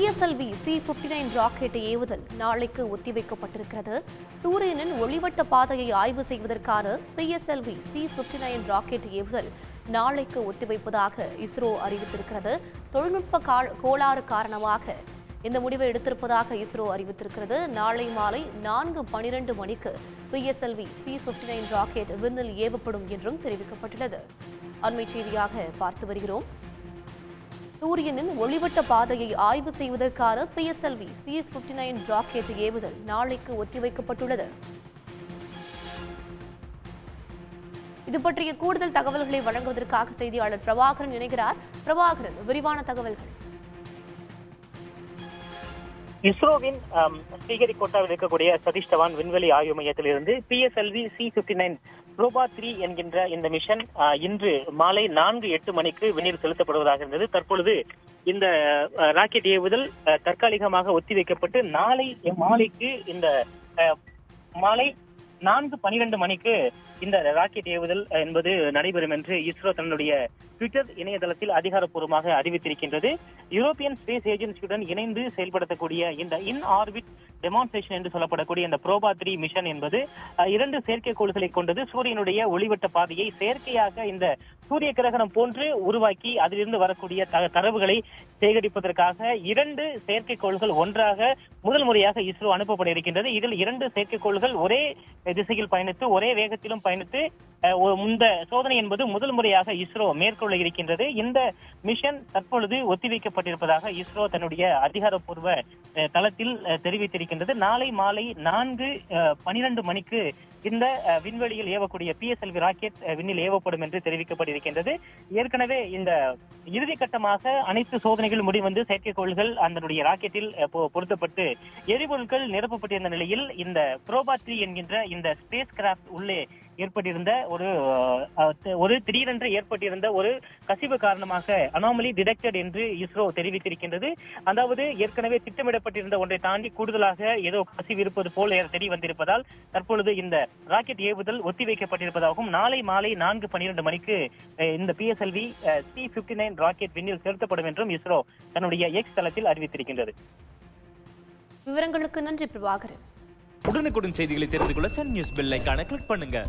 PSLV C-59 rocket ஏவுதல் நாளைக்கு ஒத்திவைக்கப்பட்டிருக்கிறது. சூரியனின் ஒளிவட்ட பாதையை ஆய்வு செய்வதற்கான PSLV C-59 ராக்கெட் ஏவுதல் நாளைக்கு ஒத்திவைப்பதாக இஸ்ரோ அறிவித்திருக்கிறது. தொழில்நுட்ப கோளாறு காரணமாக இந்த முடிவை எடுத்திருப்பதாக இஸ்ரோ அறிவித்திருக்கிறது. நாளை மாலை 4:12 மணிக்கு PSLV C-59 ராக்கெட் விண்ணில் ஏவப்படும் என்றும் தெரிவிக்கப்பட்டுள்ளது. அண்மை செய்தியாக பார்த்து வருகிறோம். சூரியனின் ஒளிவட்ட பாதையை ஆய்வு செய்வதற்கான PSLV C-59 ராக்கெட் ஏவுதல் நாளைக்கு ஒத்திவைக்கப்பட்டுள்ளது. இது பற்றிய கூடுதல் தகவல்களை வழங்குவதற்காக செய்தியாளர் பிரபாகரன் இணைகிறார். பிரபாகரன், விரிவான தகவல்கள். இஸ்ரோவின் ஸ்ரீஹரிகோட்டாவில் இருக்கக்கூடிய சதீஷ் தவான் விண்வெளி ஆய்வு மையத்திலிருந்து PSLV C-59 ப்ரோபா 3 என்கின்ற இந்த மிஷன் இன்று மாலை 4:08 மணிக்கு விண்ணில் செலுத்தப்படுவதாக இருந்தது. தற்பொழுது இந்த ராக்கெட் ஏவுதல் தற்காலிகமாக ஒத்திவைக்கப்பட்டு நாளை மாலைக்கு இந்த மாலை 4:12 மணிக்கு இந்த ராக்கெட் ஏவுதல் என்பது நடைபெறும் என்று இஸ்ரோ தன்னுடைய ட்விட்டர் இணையதளத்தில் அதிகாரப்பூர்வமாக அறிவித்திருக்கின்றது. யூரோப்பியன் ஸ்பேஸ் ஏஜென்சியுடன் இணைந்து செயல்படுத்தக்கூடிய இந்த இன் ஆர்பிட் டெமான்ஸ்ட்ரேஷன் என்று சொல்லப்படக்கூடிய இந்த ப்ரோபா 3 மிஷன் என்பது 2 செயற்கைக்கோள்களை கொண்டது. சூரியனுடைய ஒளிவட்ட பாதையை செயற்கையாக இந்த சூரிய கிரகணம் போன்று உருவாக்கி அதிலிருந்து வரக்கூடிய தரவுகளை சேகரிப்பதற்காக 2 செயற்கைக்கோள்கள் ஒன்றாக முதல் முறையாக இஸ்ரோ அனுப்பப்பட இருக்கின்றது. இதில் 2 செயற்கைக்கோள்கள் ஒரே திசையில் பயணித்து ஒரே வேகத்திலும் பயணித்து இந்த சோதனை என்பது முதல் முறையாக இஸ்ரோ மேற்கொள்ள இருக்கின்றது. இந்த மிஷன் தற்பொழுது ஒத்திவைக்கப்பட்டிருப்பதாக இஸ்ரோ தன்னுடைய அதிகாரப்பூர்வ தளத்தில் தெரிவித்திருக்கின்றது. நாளை மாலை 4:12 மணிக்கு இந்த விண்வெளியில் ஏவக்கூடிய PSLV ராக்கெட் விண்ணில் ஏவப்படும் என்று தெரிவிக்கப்பட்டிருக்கின்றது. ஏற்கனவே இந்த இறுதிக்கட்டமாக அனைத்து சோதனைகள் முடிவந்து செயற்கைக்கோள்கள் அதனுடைய ராக்கெட்டில் பொருத்தப்பட்டு எரிபொருட்கள் நிரப்பப்பட்டிருந்த நிலையில் இந்த ப்ரோபா 3 என்கின்ற இந்த ஸ்பேஸ் கிராப்ட் உள்ளே ஏற்பட்டிருந்த ஒரு திடீரென்று ஏற்பட்டிருந்த ஒரு கசிவு காரணமாக அனாமலி டிடெக்டட் என்று இஸ்ரோ தெரிவித்திருக்கின்றது. அதாவது ஏற்கனவே திட்டமிடப்பட்டிருந்த ஒன்றை தாண்டி கூடுதலாக ஏதோ கசிவு இருப்பது போல் தெரிய வந்திருப்பதால் தற்பொழுது இந்த ராக்கெட் ஏவுதல் ஒத்திவைக்கப்பட்டிருப்பதாகவும் நாளை மாலை 4:12 மணிக்கு இந்த PSLV C-59 ராக்கெட் விண்ணில் செலுத்தப்படும் என்றும் இஸ்ரோ தன்னுடைய எக்ஸ் தளத்தில் அறிவித்திருக்கின்றது. விவரங்களுக்கு நன்றி பிரபாகரன். உடனுக்குடன் செய்திகளை தெரிந்து கொள்ள சன் நியூஸ் பெல் ஐகானை கிளிக் பண்ணுங்க.